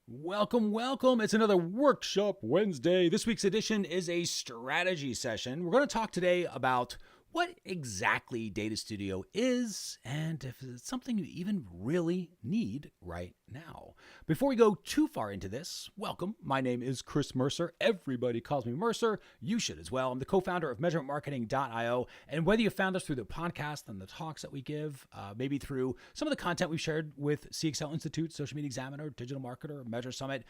Welcome, welcome. It's another Workshop Wednesday. This week's edition is a strategy session. We're going to talk today about what exactly Data Studio is and if it's something you even really need right now. Before we go too far into this, welcome. My name is Chris Mercer. Everybody calls me Mercer. You should as well. I'm the co-founder of MeasurementMarketing.io. And whether you found us through the podcast and the talks that we give, maybe through some of the content we've shared with CXL Institute, Social Media Examiner, Digital Marketer, Measure Summit,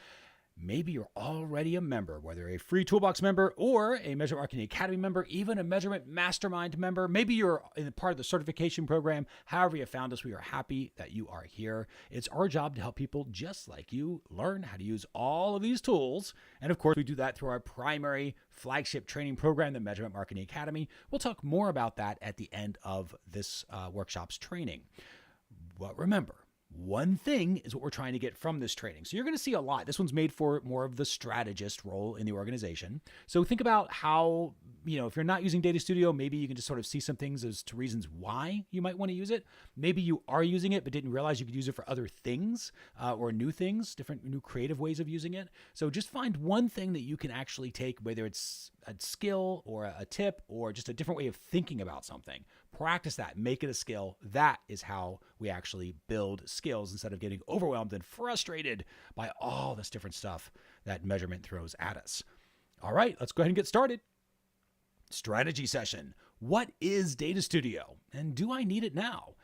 maybe you're already a member, whether a free Toolbox member or a Measurement Marketing Academy member, even a Measurement Mastermind member. Maybe you're in part of the certification program. However you found us, we are happy that you are here. It's our job to help people just like you learn how to use all of these tools. And of course, we do that through our primary flagship training program, the Measurement Marketing Academy. We'll talk more about that at the end of this workshop's training. But remember, one thing is what we're trying to get from this training. So you're going to see a lot. This one's made for more of the strategist role in the organization. So think about how, if you're not using Data Studio, maybe you can just sort of see some things as to reasons why you might want to use it. Maybe you are using it, but didn't realize you could use it for other things or new things, different new creative ways of using it. So just find one thing that you can actually take, whether it's a skill or a tip or just a different way of thinking about something. Practice that, make it a skill. That is how we actually build skills instead of getting overwhelmed and frustrated by all this different stuff that measurement throws at us. All right, let's go ahead and get started. Strategy session. What is Data Studio and do I need it now?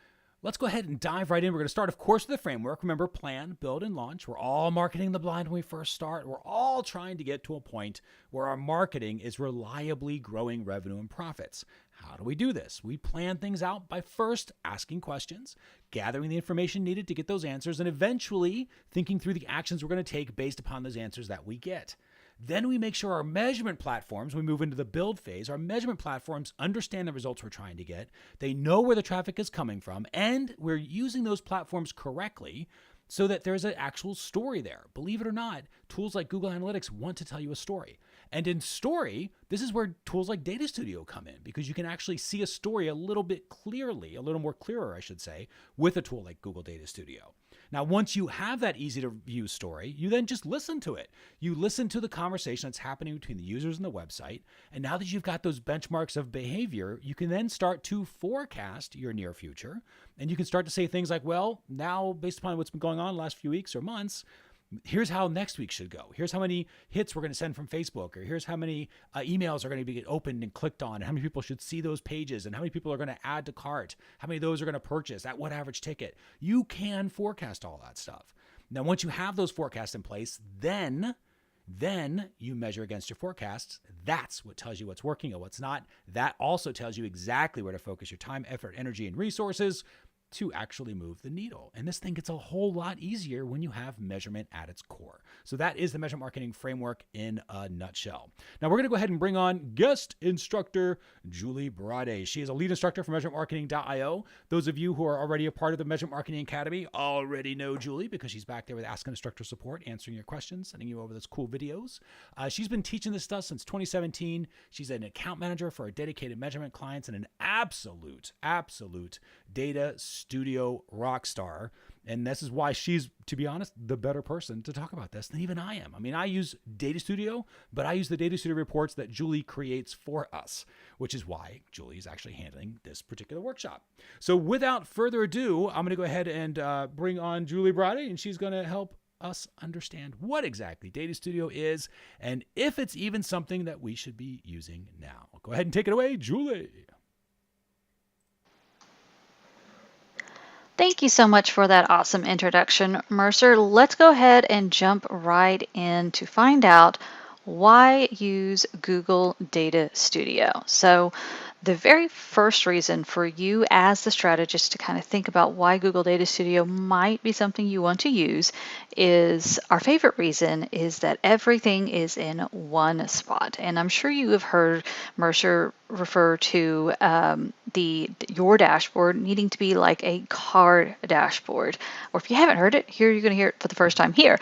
Let's go ahead and dive right in. We're going to start, of course, with the framework. Remember, plan, build, and launch. We're all marketing the blind when we first start. We're all trying to get to a point where our marketing is reliably growing revenue and profits. How do we do this? We plan things out by first asking questions, gathering the information needed to get those answers, and eventually thinking through the actions we're going to take based upon those answers that we get. Then we make sure our measurement platforms, we move into the build phase, our measurement platforms understand the results we're trying to get. They know where the traffic is coming from, and we're using those platforms correctly so that there's an actual story there. Believe it or not, tools like Google Analytics want to tell you a story. And in story, this is where tools like Data Studio come in because you can actually see a story a little bit clearly, a little more clearer, I should say, with a tool like Google Data Studio. Now, once you have that easy to view story, you then just listen to it. You listen to the conversation that's happening between the users and the website. And now that you've got those benchmarks of behavior, you can then start to forecast your near future. And you can start to say things like, well, now based upon what's been going on the last few weeks or months, here's how next week should go. Here's how many hits we're going to send from Facebook, or here's how many emails are going to be opened and clicked on, and how many people should see those pages, and how many people are going to add to cart, how many of those are going to purchase, at what average ticket. You can forecast all that stuff. Now, once you have those forecasts in place, then you measure against your forecasts. That's what tells you what's working and what's not. That also tells you exactly where to focus your time, effort, energy, and resources to actually move the needle. And this thing gets a whole lot easier when you have measurement at its core. So that is the measurement marketing framework in a nutshell. Now we're going to go ahead and bring on guest instructor Julie Brade. She is a lead instructor for MeasurementMarketing.io. Those of you who are already a part of the Measurement Marketing Academy already know Julie because she's back there with Ask an Instructor support, answering your questions, sending you over those cool videos. She's been teaching this stuff since 2017. She's an account manager for our dedicated measurement clients and an absolute data studio rock star. And this is why she's, to be honest, the better person to talk about this than even I am. I mean, I use Data Studio, but I use the Data Studio reports that Julie creates for us, which is why Julie is actually handling this particular workshop. So without further ado, I'm going to go ahead and bring on Julie Brade, and she's going to help us understand what exactly Data Studio is and if it's even something that we should be using now. Go ahead and take it away, Julie. Thank you so much for that awesome introduction, Mercer. Let's go ahead and jump right in to find out why use Google Data Studio. So the very first reason for you as the strategist to kind of think about why Google Data Studio might be something you want to use is our favorite reason is that everything is in one spot. And I'm sure you have heard Mercer refer to your dashboard needing to be like a car dashboard. Or if you haven't heard it, here you're going to hear it for the first time here.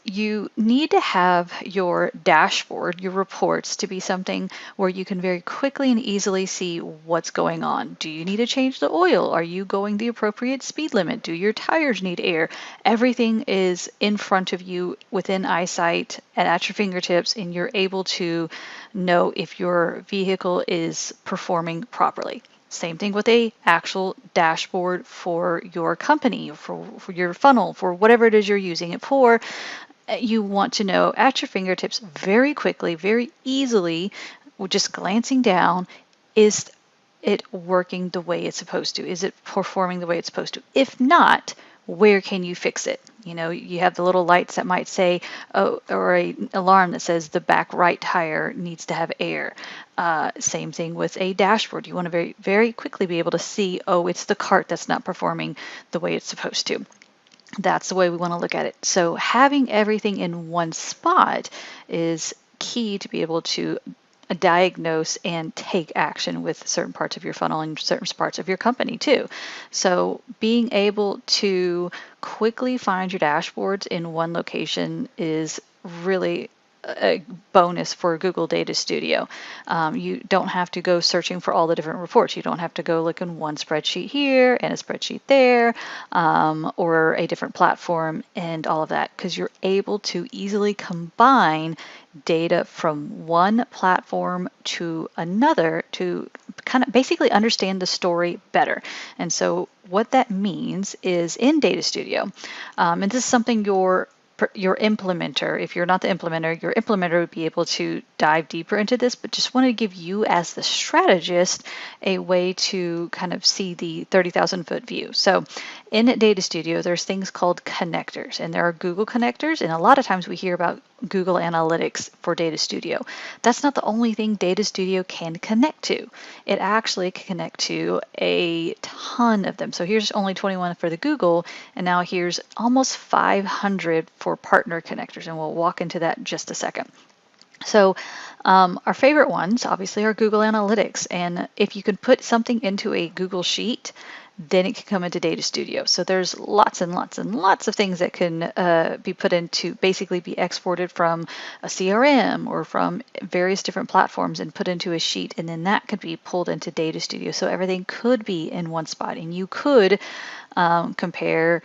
You need to have your dashboard, your reports, to be something where you can very quickly and easily see what's going on. Do you need to change the oil? Are you going the appropriate speed limit? Do your tires need air? Everything is in front of you within eyesight and at your fingertips, and you're able to know if your vehicle is performing properly. Same thing with a actual dashboard for your company, for your funnel, for whatever it is you're using it for. You want to know at your fingertips very quickly, very easily, just glancing down, is it working the way it's supposed to? Is it performing the way it's supposed to? If not, where can you fix it? You have the little lights that might say, oh, or an alarm that says the back right tire needs to have air. Same thing with a dashboard. You want to very, very quickly be able to see, oh, it's the cart that's not performing the way it's supposed to. That's the way we want to look at it. So having everything in one spot is key to be able to diagnose and take action with certain parts of your funnel and certain parts of your company too. So being able to quickly find your dashboards in one location is really a bonus for Google Data Studio. You don't have to go searching for all the different reports. You don't have to go look in one spreadsheet here and a spreadsheet there, or a different platform and all of that, because you're able to easily combine data from one platform to another to kind of basically understand the story better. And so what that means is in Data Studio, and this is something your implementer, if you're not the implementer, your implementer would be able to dive deeper into this, but just want to give you as the strategist a way to kind of see the 30,000 foot view. So in Data Studio, there's things called connectors, and there are Google connectors, and a lot of times we hear about Google Analytics for Data Studio. That's not the only thing Data Studio can connect to. It actually can connect to a ton of them. So here's only 21 for the Google, and now here's almost 500 for partner connectors, and we'll walk into that in just a second. So our favorite ones obviously are Google Analytics, and if you can put something into a Google Sheet, then it can come into Data Studio. So there's lots and lots and lots of things that can be put into, basically be exported from a CRM or from various different platforms and put into a sheet, and then that could be pulled into Data Studio. So everything could be in one spot, and you could compare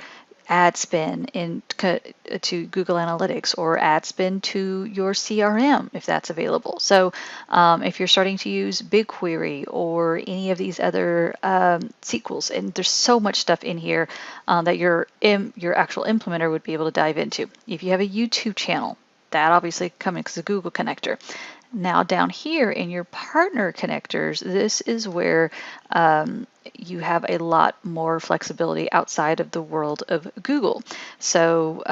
ad spend to Google Analytics or ad spend to your CRM if that's available. So if you're starting to use BigQuery or any of these other SQLs, and there's so much stuff in here that your actual implementer would be able to dive into. If you have a YouTube channel, that obviously comes as a Google connector. Now down here in your partner connectors, this is where you have a lot more flexibility outside of the world of Google. So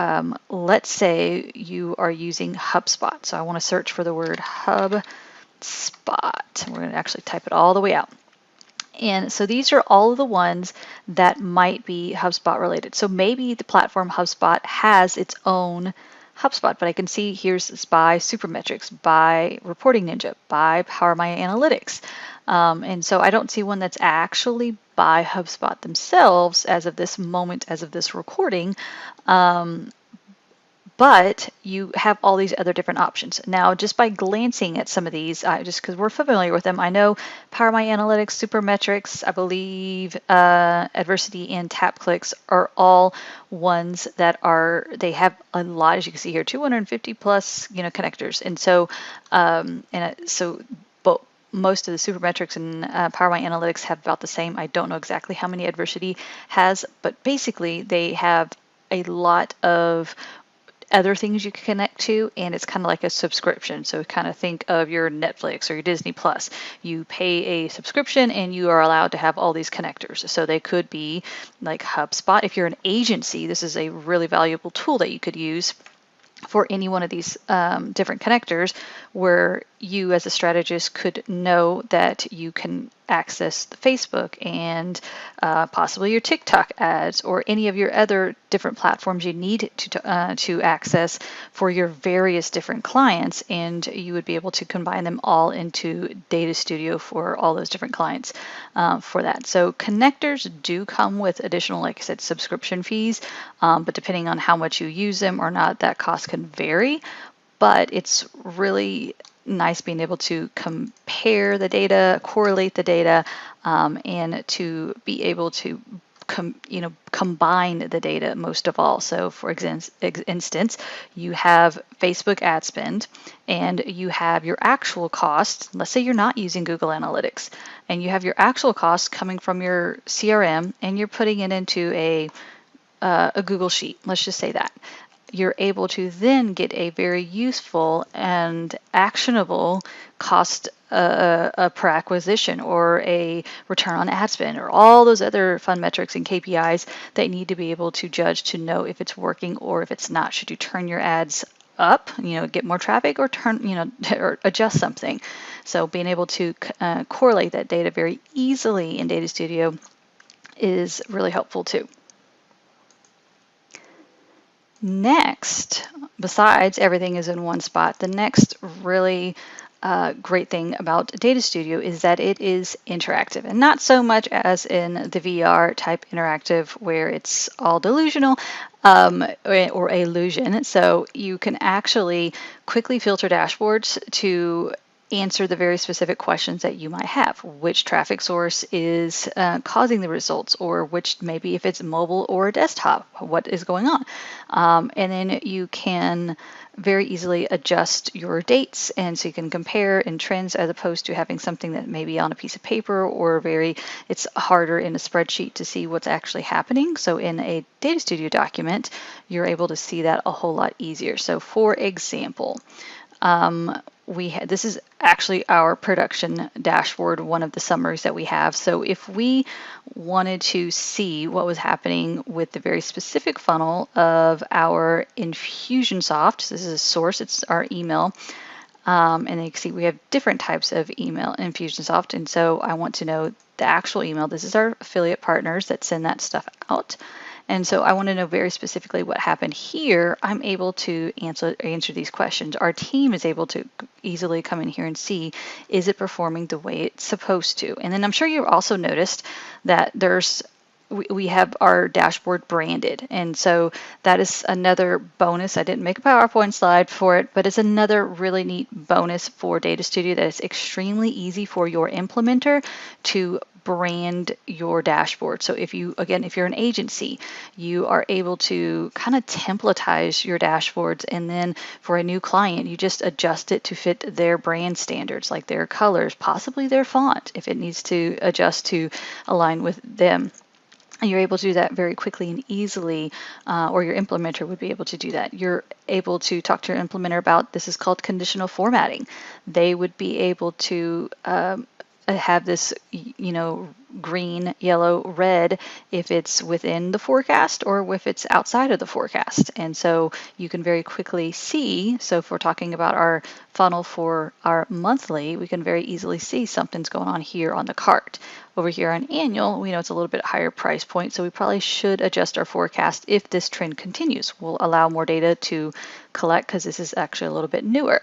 let's say you are using HubSpot. So I want to search for the word HubSpot. We're going to actually type it all the way out. And so these are all of the ones that might be HubSpot related. So maybe the platform HubSpot has its own HubSpot, but I can see here's by Supermetrics, by Reporting Ninja, by Power My Analytics. And so I don't see one that's actually by HubSpot themselves as of this moment, as of this recording. But you have all these other different options. Now, just by glancing at some of these, just because we're familiar with them, I know Power My Analytics, Supermetrics, I believe Adversity and Tap Clicks are all ones that they have a lot, as you can see here, 250 plus, connectors. And so, most of the Supermetrics and Power My Analytics have about the same. I don't know exactly how many Adversity has, but basically they have a lot of other things you can connect to, and it's kind of like a subscription. So kind of think of your Netflix or your Disney Plus. You pay a subscription and you are allowed to have all these connectors. So they could be like HubSpot. If you're an agency, this is a really valuable tool that you could use for any one of these different connectors, where you as a strategist could know that you can access the Facebook and possibly your TikTok ads or any of your other different platforms you need to access for your various different clients, and you would be able to combine them all into Data Studio for all those different clients for that. So connectors do come with additional, like I said, subscription fees, but depending on how much you use them or not, that cost can vary. But it's really nice being able to compare the data, correlate the data, and to be able to combine the data most of all. So for instance, you have Facebook ad spend and you have your actual cost. Let's say you're not using Google Analytics and you have your actual cost coming from your CRM and you're putting it into a Google Sheet. Let's just say that. You're able to then get a very useful and actionable cost per acquisition or a return on ad spend or all those other fun metrics and KPIs that you need to be able to judge to know if it's working or if it's not. Should you turn your ads up, get more traffic, or or adjust something? So being able to correlate that data very easily in Data Studio is really helpful too. Next, besides everything is in one spot, the next really great thing about Data Studio is that it is interactive, and not so much as in the VR type interactive where it's all delusional or illusion. So you can actually quickly filter dashboards to answer the very specific questions that you might have. Which traffic source is causing the results, or which, maybe if it's mobile or a desktop, what is going on? And then you can very easily adjust your dates, and so you can compare in trends as opposed to having something that may be on a piece of paper or it's harder in a spreadsheet to see what's actually happening. So in a Data Studio document, you're able to see that a whole lot easier. So for example, this is actually our production dashboard, one of the summaries that we have. So if we wanted to see what was happening with the very specific funnel of our Infusionsoft, this is a source, it's our email, and then you can see we have different types of email in Infusionsoft, and so I want to know the actual email. This is our affiliate partners that send that stuff out. And so I want to know very specifically what happened here. I'm able to answer these questions. Our team is able to easily come in here and see, is it performing the way it's supposed to? And then I'm sure you've also noticed that we have our dashboard branded. And so that is another bonus. I didn't make a PowerPoint slide for it, but it's another really neat bonus for Data Studio that is extremely easy for your implementer to brand your dashboard. So if you're an agency, you are able to kind of templatize your dashboards, and then for a new client, you just adjust it to fit their brand standards, like their colors, possibly their font, if it needs to adjust to align with them. And you're able to do that very quickly and easily, or your implementer would be able to do that. You're able to talk to your implementer about, this is called conditional formatting. They would be able to have this, green, yellow, red if it's within the forecast or if it's outside of the forecast. And so you can very quickly see, so if we're talking about our funnel for our monthly, we can very easily see something's going on here on the cart. Over here on annual, we know it's a little bit higher price point, so we probably should adjust our forecast if this trend continues. We'll allow more data to collect because this is actually a little bit newer.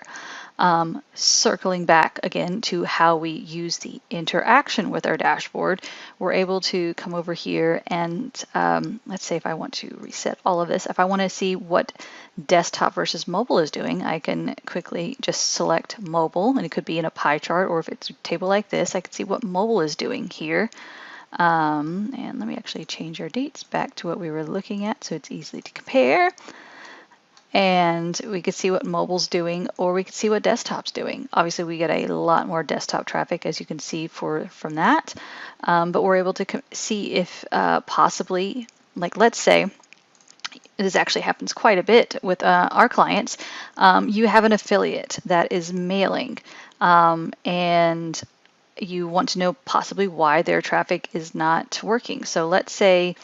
Circling back again to how we use the interaction with our dashboard, we're able to come over here and let's say if I want to reset all of this, if I want to see what desktop versus mobile is doing, I can quickly just select mobile, and it could be in a pie chart, or if it's a table like this, I can see what mobile is doing here. And let me actually change our dates back to what we were looking at so it's easy to compare. And we could see what mobile's doing, or we could see what desktop's doing. Obviously, we get a lot more desktop traffic, as you can see from that. But we're able to see if possibly, like let's say, this actually happens quite a bit with our clients. You have an affiliate that is mailing, and you want to know possibly why their traffic is not working. So let's say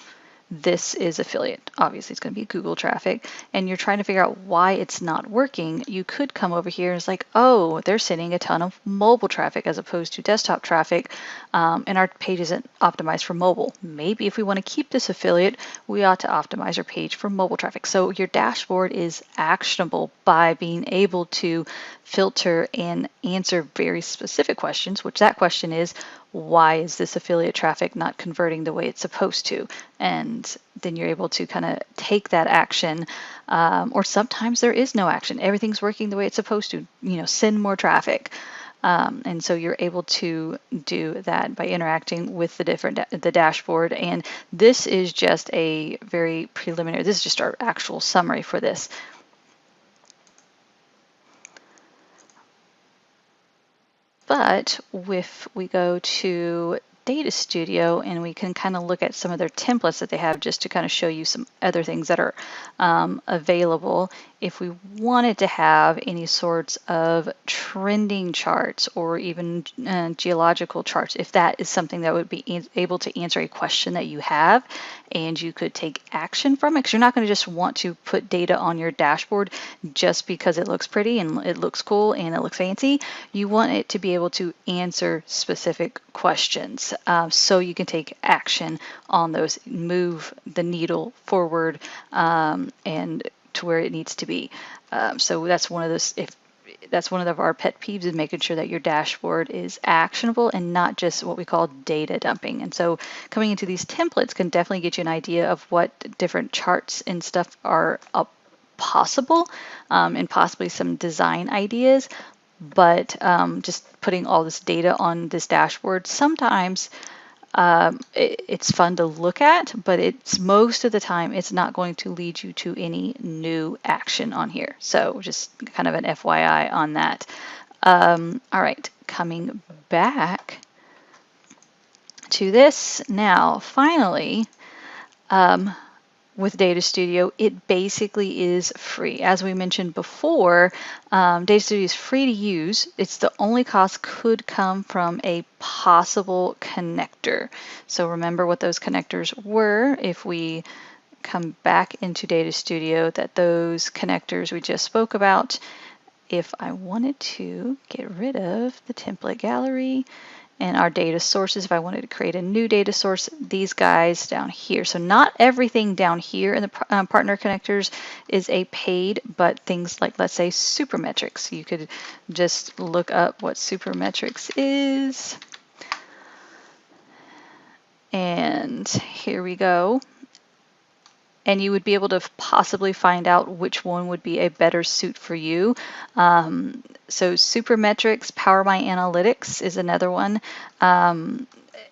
this is affiliate. Obviously, it's going to be Google traffic, and you're trying to figure out why it's not working. You could come over here and it's like, oh, they're sending a ton of mobile traffic as opposed to desktop traffic, and our page isn't optimized for mobile. Maybe if we want to keep this affiliate, we ought to optimize our page for mobile traffic. So your dashboard is actionable by being able to filter and answer very specific questions, which that question is, why is this affiliate traffic not converting the way it's supposed to? And then you're able to kind of take that action, or sometimes there is no action. Everything's working the way it's supposed to, send more traffic. And so you're able to do that by interacting with the dashboard. And this is just a very preliminary, this is just our actual summary for this. But if we go to Data Studio and we can kind of look at some of their templates that they have just to kind of show you some other things that are available. If we wanted to have any sorts of trending charts or even geological charts, if that is something that would be able to answer a question that you have and you could take action from it, because you're not going to just want to put data on your dashboard just because it looks pretty and it looks cool and it looks fancy. You want it to be able to answer specific questions, so you can take action on those, move the needle forward, and to where it needs to be. So that's one of those, that's one of our pet peeves, is making sure that your dashboard is actionable and not just what we call data dumping. And so coming into these templates can definitely get you an idea of what different charts and stuff are possible, and possibly some design ideas. But just putting all this data on this dashboard, sometimes it's fun to look at, but it's most of the time it's not going to lead you to any new action on here. So just kind of an FYI on that. All right, coming back to this now, finally, with Data Studio, it basically is free. As we mentioned before, Data Studio is free to use. It's the only cost could come from a possible connector. So remember what those connectors were. If we come back into Data Studio, that those connectors we just spoke about, if I wanted to get rid of the template gallery and our data sources, if I wanted to create a new data source, these guys down here. So not everything down here in the partner connectors is a paid, but things like, let's say, Supermetrics. You could just look up what Supermetrics is. And here we go. And you would be able to possibly find out which one would be a better suit for you. So Supermetrics, Power My Analytics is another one.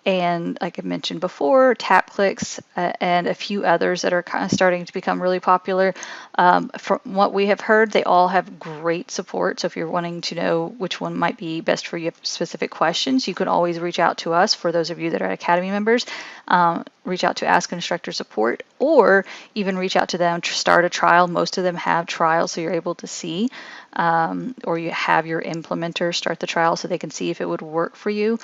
And like I mentioned before, TapClicks, and a few others that are kind of starting to become really popular. From what we have heard, they all have great support. So if you're wanting to know which one might be best for you, specific questions, you can always reach out to us. For those of you that are Academy members, reach out to Ask Instructor Support, or even reach out to them to start a trial. Most of them have trials, so you're able to see, or you have your implementer start the trial so they can see if it would work for you.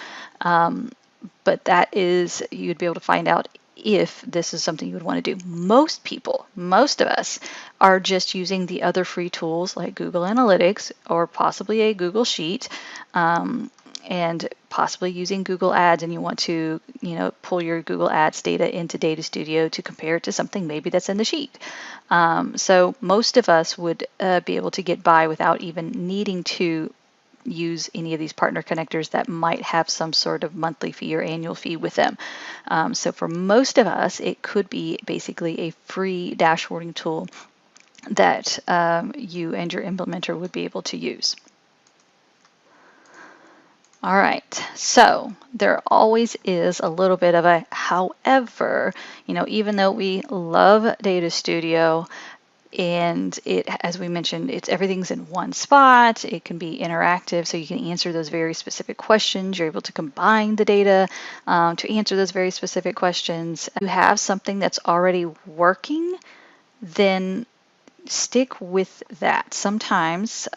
But that is, you'd be able to find out if this is something you would want to do. Most people, most of us, are just using the other free tools like Google Analytics or possibly a Google Sheet, and possibly using Google Ads, and you want to, pull your Google Ads data into Data Studio to compare it to something maybe that's in the sheet. So most of us would be able to get by without even needing to use any of these partner connectors that might have some sort of monthly fee or annual fee with them. So for most of us, it could be basically a free dashboarding tool that you and your implementer would be able to use. All right, so there always is a little bit of a however, even though we love Data Studio, and it, as we mentioned, everything's in one spot. It can be interactive, so you can answer those very specific questions. You're able to combine the data to answer those very specific questions. If you have something that's already working, then stick with that. Sometimes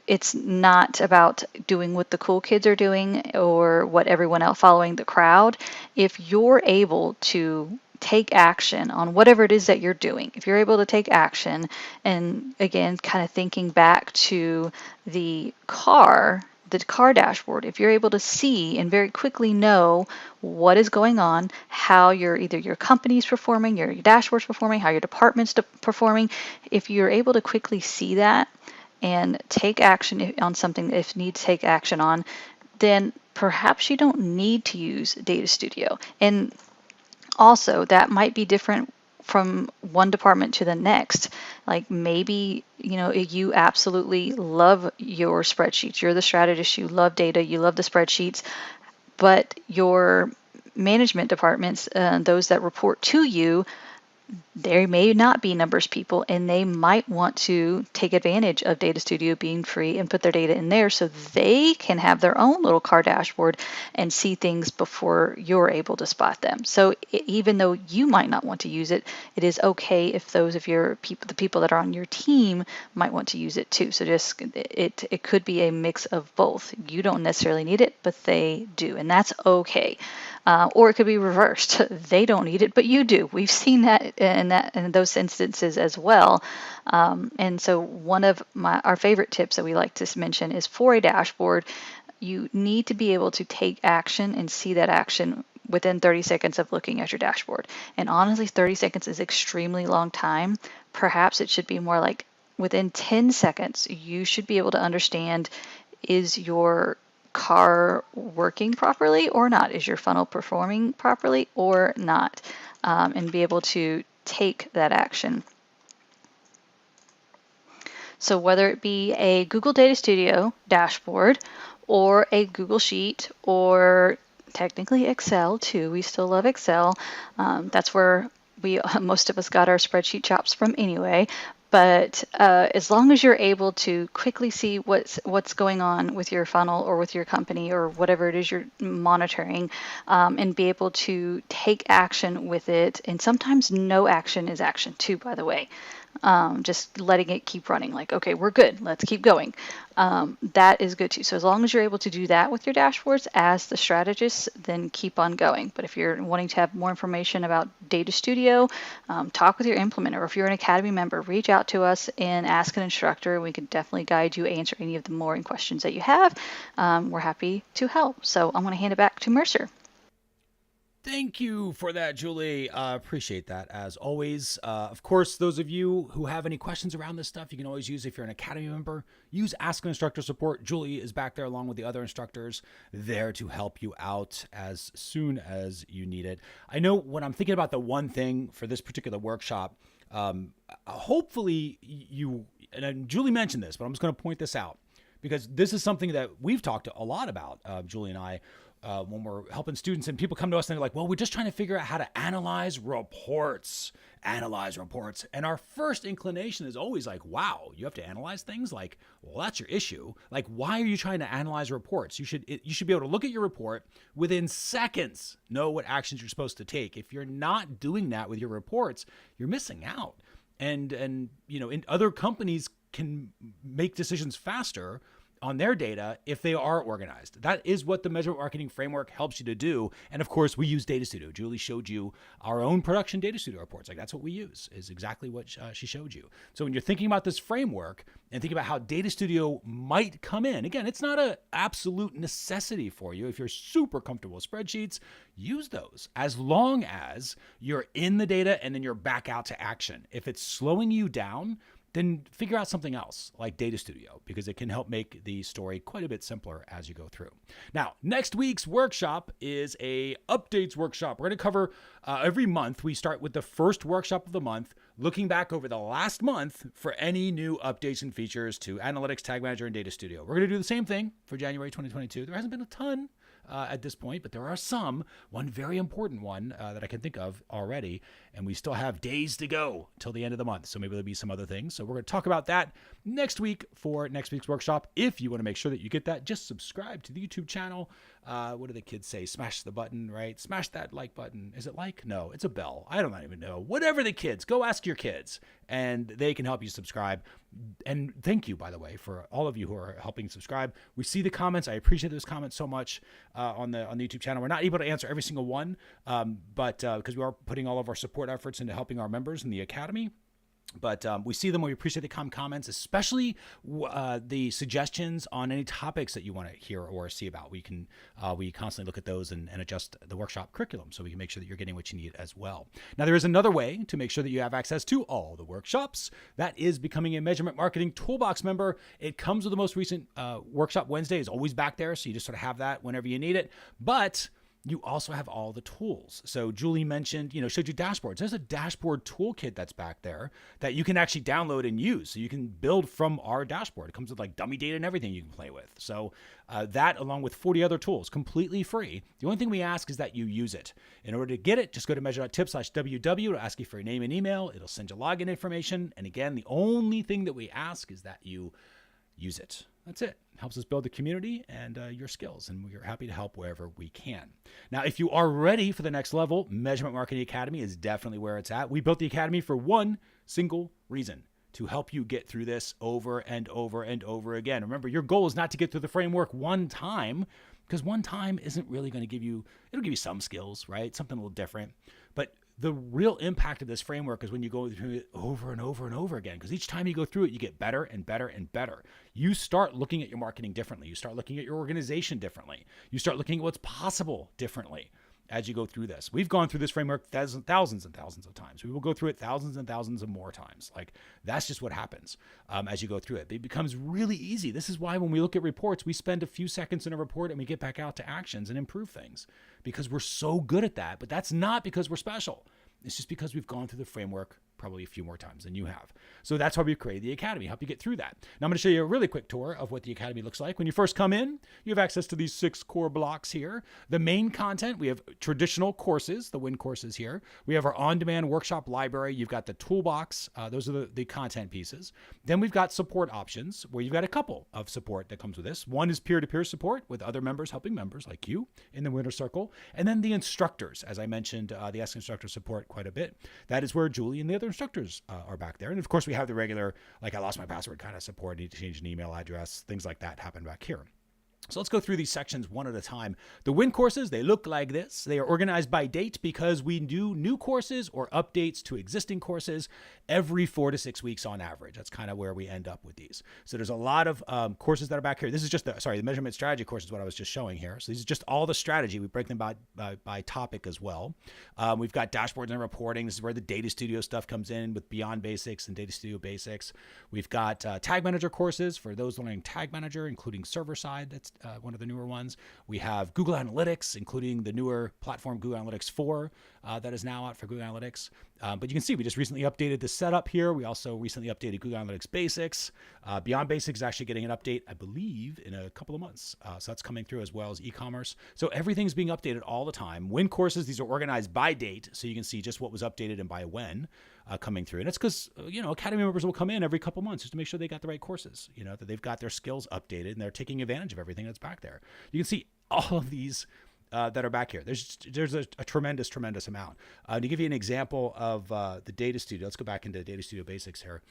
it's not about doing what the cool kids are doing or what everyone else following the crowd. If you're able to take action on whatever it is that you're doing, if you're able to take action, and again, kind of thinking back to the car dashboard, if you're able to see and very quickly know what is going on, how either your company's performing, your dashboard's performing, how your department's performing, if you're able to quickly see that and take action on something if you need to take action on, then perhaps you don't need to use Data Studio. And also, that might be different from one department to the next. Like maybe, you absolutely love your spreadsheets. You're the strategist, you love data, you love the spreadsheets, but your management departments, those that report to you, they may not be numbers people, and they might want to take advantage of Data Studio being free and put their data in there so they can have their own little car dashboard and see things before you're able to spot them. So even though you might not want to use it, it is okay if those of the people that are on your team might want to use it too. So just it could be a mix of both. You don't necessarily need it, but they do, and that's okay. Or it could be reversed. They don't need it, but you do. We've seen that in those instances as well. And so one of our favorite tips that we like to mention is for a dashboard, you need to be able to take action and see that action within 30 seconds of looking at your dashboard. And honestly, 30 seconds is extremely long time. Perhaps it should be more like within 10 seconds, you should be able to understand, is your car working properly or not? Is your funnel performing properly or not? And be able to take that action. So whether it be a Google Data Studio dashboard or a Google Sheet or technically Excel too, we still love Excel. That's where most of us got our spreadsheet chops from anyway. But as long as you're able to quickly see what's going on with your funnel or with your company or whatever it is you're monitoring, and be able to take action with it, and sometimes no action is action too, by the way. Just letting it keep running, like, okay, we're good, let's keep going. That is good too. So as long as you're able to do that with your dashboards as the strategist, then keep on going. But if you're wanting to have more information about Data Studio, talk with your implementer. Or if you're an Academy member, reach out to us and ask an instructor. We can definitely guide you, answer any of the more questions that you have. We're happy to help. So I'm going to hand it back to Mercer. Thank you for that, Julie. Appreciate that as always. Of course, those of you who have any questions around this stuff, you can always use, if you're an Academy member, use Ask an Instructor support. Julie is back there along with the other instructors there to help you out as soon as you need it. I know when I'm thinking about the one thing for this particular workshop, hopefully you, and Julie mentioned this, but I'm just going to point this out because this is something that we've talked a lot about, Julie and I, when we're helping students, and people come to us and they're like, well, we're just trying to figure out how to analyze reports. And our first inclination is always like, wow, you have to analyze things? Like, well, that's your issue. Like, why are you trying to analyze reports? You should be able to look at your report within seconds, know what actions you're supposed to take. If you're not doing that with your reports, you're missing out. And in other companies can make decisions faster on their data if they are organized. That is what the measurement marketing framework helps you to do. And of course, we use Data Studio. Julie showed you our own production Data Studio reports. Like, that's what we use, is exactly what she showed you. So when you're thinking about this framework and thinking about how Data Studio might come in, again, it's not an absolute necessity for you. If you're super comfortable with spreadsheets, use those as long as you're in the data and then you're back out to action. If it's slowing you down, then figure out something else like Data Studio, because it can help make the story quite a bit simpler as you go through. Now, next week's workshop is a updates workshop. We're going to cover every month. We start with the first workshop of the month, looking back over the last month for any new updates and features to Analytics, Tag Manager, and Data Studio. We're going to do the same thing for January 2022. There hasn't been a ton at this point, but there are some. One very important one that I can think of already, and we still have days to go till the end of the month, so maybe there'll be some other things. So we're going to talk about that next week for next week's workshop. If you want to make sure that you get that, just subscribe to the YouTube channel What do the kids say? Smash the button, right? Smash that like button. Is it like? No, it's a bell. I don't even know. Whatever the kids, go ask your kids and they can help you subscribe. And thank you, by the way, for all of you who are helping subscribe. We see the comments. I appreciate those comments so much on the YouTube channel. We're not able to answer every single one, but because we are putting all of our support efforts into helping our members in the Academy. But we see them. We appreciate the comments, especially the suggestions on any topics that you want to hear or see about. We constantly look at those and adjust the workshop curriculum so we can make sure that you're getting what you need as well. Now, there is another way to make sure that you have access to all the workshops. That is becoming a Measurement Marketing Toolbox member. It comes with the most recent Workshop Wednesday. Is always back there, so you just sort of have that whenever you need it. But you also have all the tools. So Julie mentioned, showed you dashboards. There's a dashboard toolkit that's back there that you can actually download and use. So you can build from our dashboard. It comes with like dummy data and everything you can play with. So that, along with 40 other tools, completely free. The only thing we ask is that you use it. In order to get it, just go to measure.tip/ww. It'll ask you for your name and email. It'll send you login information. And again, the only thing that we ask is that you use it. That's it. It helps us build the community and your skills, and we're happy to help wherever we can. Now, if you are ready for the next level, Measurement Marketing Academy is definitely where it's at. We built the Academy for one single reason: to help you get through this over and over and over again. Remember, your goal is not to get through the framework one time, because one time isn't really going to give you, it'll give you some skills, right? Something a little different. But the real impact of this framework is when you go through it over and over and over again, because each time you go through it, you get better and better and better. You start looking at your marketing differently. You start looking at your organization differently. You start looking at what's possible differently as you go through this. We've gone through this framework thousands and thousands of times. We will go through it thousands and thousands of more times. Like, that's just what happens as you go through it. It becomes really easy. This is why when we look at reports, we spend a few seconds in a report and we get back out to actions and improve things, because we're so good at that. But that's not because we're special. It's just because we've gone through the framework probably a few more times than you have. So that's why we created the Academy, help you get through that. Now I'm going to show you a really quick tour of what the Academy looks like. When you first come in, you have access to these 6 core blocks here. The main content, we have traditional courses, the WIN courses here. We have our on-demand workshop library. You've got the toolbox. Those are the content pieces. Then we've got support options, where you've got a couple of support that comes with this. One is peer-to-peer support with other members helping members like you in the winner circle. And then the instructors, as I mentioned, the Ask Instructor support quite a bit. That is where Julie and the other instructors are back there. And of course, we have the regular, like, I lost my password kind of support, need to change an email address, things like that happen back here. So let's go through these sections one at a time. The WIN courses, they look like this. They are organized by date because we do new courses or updates to existing courses every 4 to 6 weeks on average. That's kind of where we end up with these. So there's a lot of courses that are back here. This is just the measurement strategy course is what I was just showing here. So these are just all the strategy. We break them by topic as well. We've got dashboards and reporting. This is where the Data Studio stuff comes in with Beyond Basics and Data Studio Basics. We've got Tag Manager courses for those learning Tag Manager, including server side. That's one of the newer ones. We have Google Analytics, including the newer platform Google Analytics 4 that is now out for Google Analytics. But you can see we just recently updated the setup here. We also recently updated Google Analytics Basics. Beyond Basics is actually getting an update, I believe, in a couple of months. So that's coming through, as well as e-commerce. So everything's being updated all the time. WIN courses, these are organized by date, so you can see just what was updated and by when coming through. And it's because, Academy members will come in every couple months just to make sure they got the right courses, that they've got their skills updated and they're taking advantage of everything that's back there. You can see all of these that are back here. There's a tremendous amount. To give you an example of the Data Studio, let's go back into Data Studio Basics here.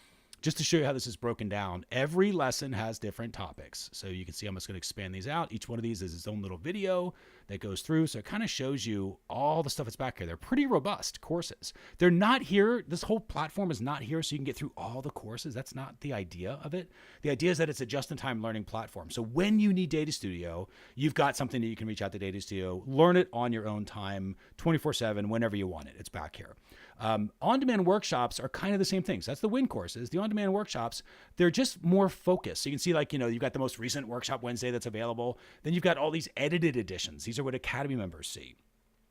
Just to show you how this is broken down, every lesson has different topics. So you can see I'm just going to expand these out. Each one of these is its own little video that goes through. So it kind of shows you all the stuff that's back here. They're pretty robust courses. They're not here. This whole platform is not here so you can get through all the courses. That's not the idea of it. The idea is that it's a just-in-time learning platform. So when you need Data Studio, you've got something that you can reach out to Data Studio, learn it on your own time, 24/7, whenever you want it. It's back here. On-demand workshops are kind of the same things. That's the WIN courses. The on-demand workshops, they're just more focused. So you can see, you've got the most recent Workshop Wednesday that's available. Then you've got all these edited editions. These are what Academy members see.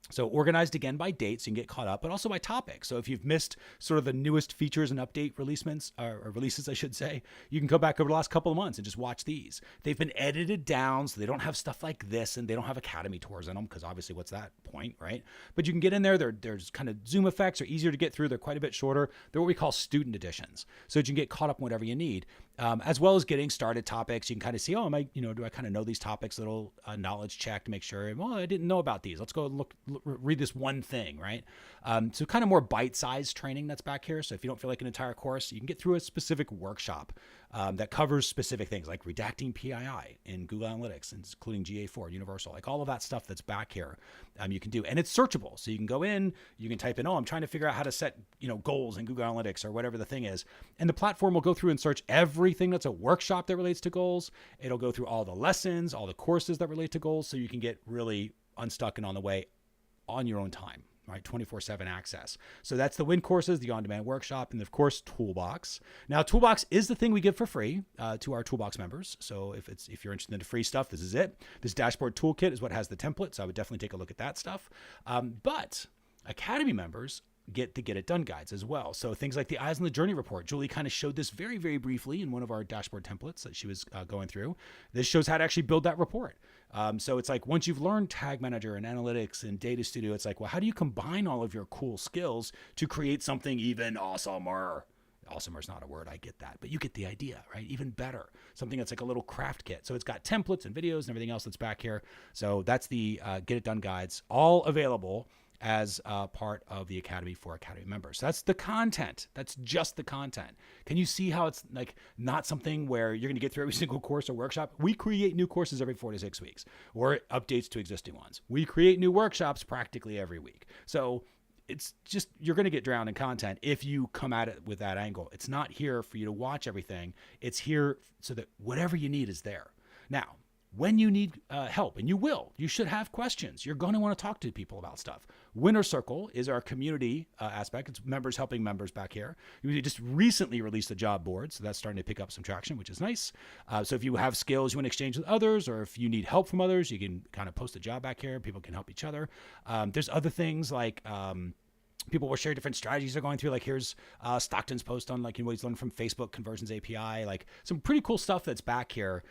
So organized again by dates, so you can get caught up, but also by topic. So if you've missed sort of the newest features and update releases, I should say, you can go back over the last couple of months and just watch these. They've been edited down, so they don't have stuff like this, and they don't have Academy tours in them, because obviously what's that point, right? But you can get in there. There's kind of zoom effects are easier to get through. They're quite a bit shorter. They're what we call student editions, so that you can get caught up whenever you need. as well as getting started topics. You can kind of see, do I kind of know these topics? Little knowledge check to make sure, well, I didn't know about these. Let's go read this one thing, right? So kind of more bite-sized training that's back here. So if you don't feel like an entire course, you can get through a specific workshop that covers specific things like redacting PII in Google Analytics, including GA4, Universal, like all of that stuff that's back here. You can do, and it's searchable. So you can go in, you can type in, I'm trying to figure out how to set, goals in Google Analytics or whatever the thing is. And the platform will go through and search everything that's a workshop that relates to goals. It'll go through all the lessons, all the courses that relate to goals. So you can get really unstuck and on the way on your own time, right? 24/7 access. So that's the Win courses, the OnDemand Workshop, and of course, Toolbox. Now, Toolbox is the thing we give for free to our Toolbox members. So if you're interested in the free stuff, this is it. This dashboard toolkit is what has the template. So I would definitely take a look at that stuff. But Academy members get the Get It Done guides as well. So things like the Eyes on the Journey report. Julie kind of showed this very, very briefly in one of our dashboard templates that she was going through. This shows how to actually build that report. So it's like once you've learned Tag Manager and Analytics and Data Studio, it's like, well, how do you combine all of your cool skills to create something even awesomer? Awesomer is not a word, I get that, but you get the idea, right? Even better, something that's like a little craft kit. So it's got templates and videos and everything else that's back here. So that's the Get It Done guides, all available as part of the Academy for Academy members. That's the content. That's just the content. Can you see how it's like not something where you're going to get through every single course or workshop? We create new courses every 4 to 6 weeks or updates to existing ones. We create new workshops practically every week. So it's just, you're going to get drowned in content if you come at it with that angle. It's not here for you to watch everything. It's here so that whatever you need is there. Now, when you need help, and you should have questions. You're going to want to talk to people about stuff. Winner Circle is our community aspect. It's members helping members back here. We just recently released a job board, so that's starting to pick up some traction, which is nice. So if you have skills you want to exchange with others, or if you need help from others, you can kind of post a job back here. People can help each other. There's other things like people will share different strategies they're going through. Like here's Stockton's post on what he's learned from Facebook Conversions API, like some pretty cool stuff that's back here.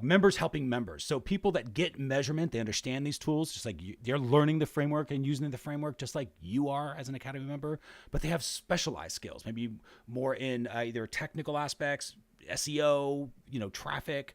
Members helping members. So people that get measurement, they understand these tools, just like they're learning the framework and using the framework just like you are as an Academy member, but they have specialized skills, maybe more in either technical aspects, SEO, traffic,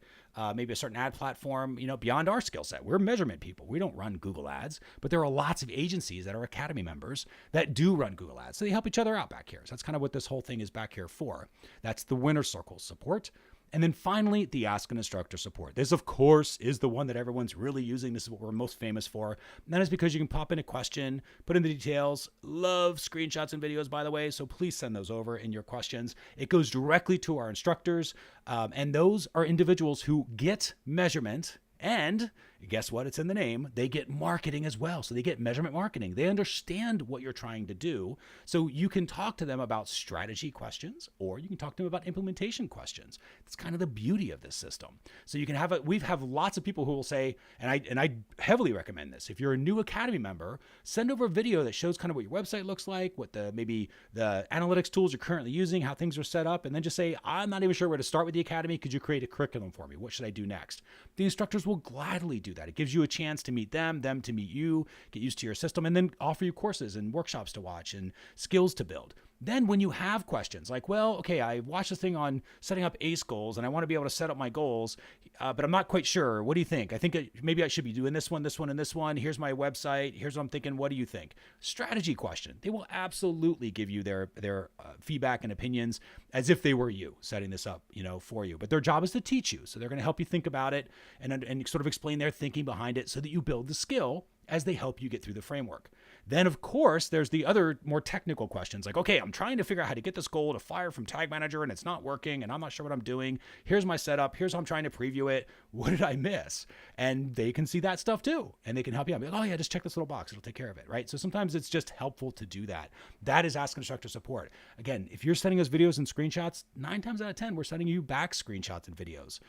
maybe a certain ad platform, beyond our skill set. We're measurement people. We don't run Google ads, but there are lots of agencies that are Academy members that do run Google ads. So they help each other out back here. So that's kind of what this whole thing is back here for. That's the Winner Circle support. And then finally, the Ask an Instructor support. This, of course, is the one that everyone's really using. This is what we're most famous for. And that is because you can pop in a question, put in the details. Love screenshots and videos, by the way, so please send those over in your questions. It goes directly to our instructors, and those are individuals who get measurement. And guess what? It's in the name. They get marketing as well. So they get measurement marketing. They understand what you're trying to do. So you can talk to them about strategy questions, or you can talk to them about implementation questions. It's kind of the beauty of this system. So you can have we have lots of people who will say, and I heavily recommend this. If you're a new Academy member, send over a video that shows kind of what your website looks like, what maybe the analytics tools you're currently using, how things are set up, and then just say, I'm not even sure where to start with the Academy. Could you create a curriculum for me? What should I do next? The instructors will gladly do that. It gives you a chance to meet them to meet you, get used to your system, and then offer you courses and workshops to watch and skills to build. Then when you have questions like, well, okay, I watched this thing on setting up ACE goals and I want to be able to set up my goals, but I'm not quite sure. What do you think? I think maybe I should be doing this one, and this one. Here's my website. Here's what I'm thinking. What do you think? Strategy question. They will absolutely give you their feedback and opinions as if they were you setting this up, for you. But their job is to teach you. So they're going to help you think about it and sort of explain their thinking behind it so that you build the skill as they help you get through the framework. Then, of course, there's the other more technical questions like, okay, I'm trying to figure out how to get this goal to fire from Tag Manager and it's not working and I'm not sure what I'm doing. Here's my setup. Here's how I'm trying to preview it. What did I miss? And they can see that stuff too. And they can help you out. Be like, oh yeah, just check this little box. It'll take care of it, right? So sometimes it's just helpful to do that. That is Ask Instructor support. Again, if you're sending us videos and screenshots, 9 times out of 10, we're sending you back screenshots and videos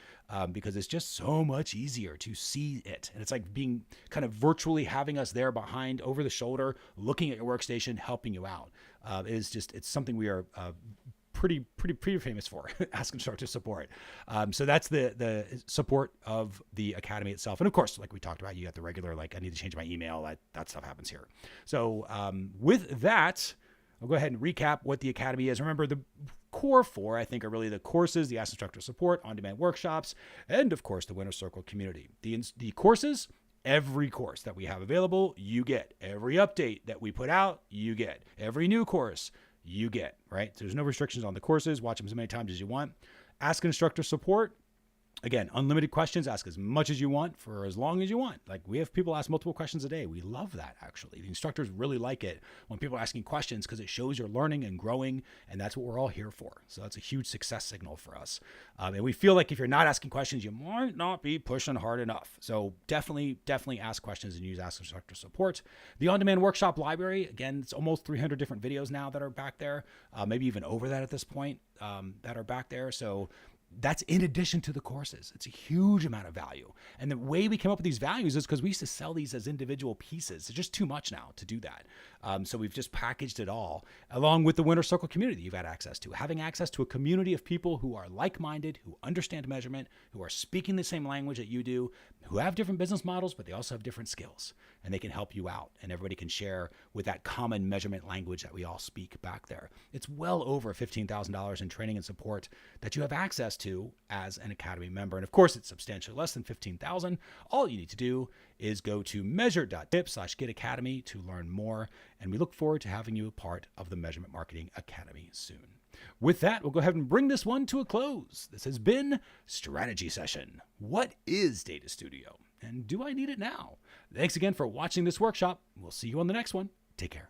because it's just so much easier to see it. And it's like being kind of virtually having us there behind, over the shoulder, looking at your workstation, helping you out. It's something we are pretty famous for. Ask Instructor support. So that's the support of the Academy itself. And of course, like we talked about, you got the regular, like I need to change my email. That stuff happens here. So with that, I'll go ahead and recap what the Academy is. Remember, the core four, I think, are really the courses, the Ask Instructor Support, on-demand workshops, and of course, the Winner Circle community. The courses, every course that we have available, you get. Every update that we put out, you get. Every new course, you get, right? There's no restrictions on the courses. Watch them as many times as you want. Ask Instructor Support. Again, unlimited questions. Ask as much as you want for as long as you want. Like, we have people ask multiple questions a day. We love that, actually. The instructors really like it when people are asking questions because it shows you're learning and growing, and that's what we're all here for. So that's a huge success signal for us. And we feel like if you're not asking questions, you might not be pushing hard enough. So definitely ask questions and use Ask Instructor Support. The On-Demand Workshop Library, again, it's almost 300 different videos now that are back there, maybe even over that at this point, that are back there. So that's in addition to the courses. It's a huge amount of value. And the way we came up with these values is because we used to sell these as individual pieces. It's just too much now to do that. So we've just packaged it all along with the Winner Circle community you've had access to. Having access to a community of people who are like-minded, who understand measurement, who are speaking the same language that you do, who have different business models, but they also have different skills. And they can help you out. And everybody can share with that common measurement language that we all speak back there. It's well over $15,000 in training and support that you have access to as an Academy member. And of course, it's substantially less than $15,000. All you need to do is go to measure.tip/getacademy to learn more. And we look forward to having you a part of the Measurement Marketing Academy soon. With that, we'll go ahead and bring this one to a close. This has been Strategy Session. What is Data Studio? And do I need it now? Thanks again for watching this workshop. We'll see you on the next one. Take care.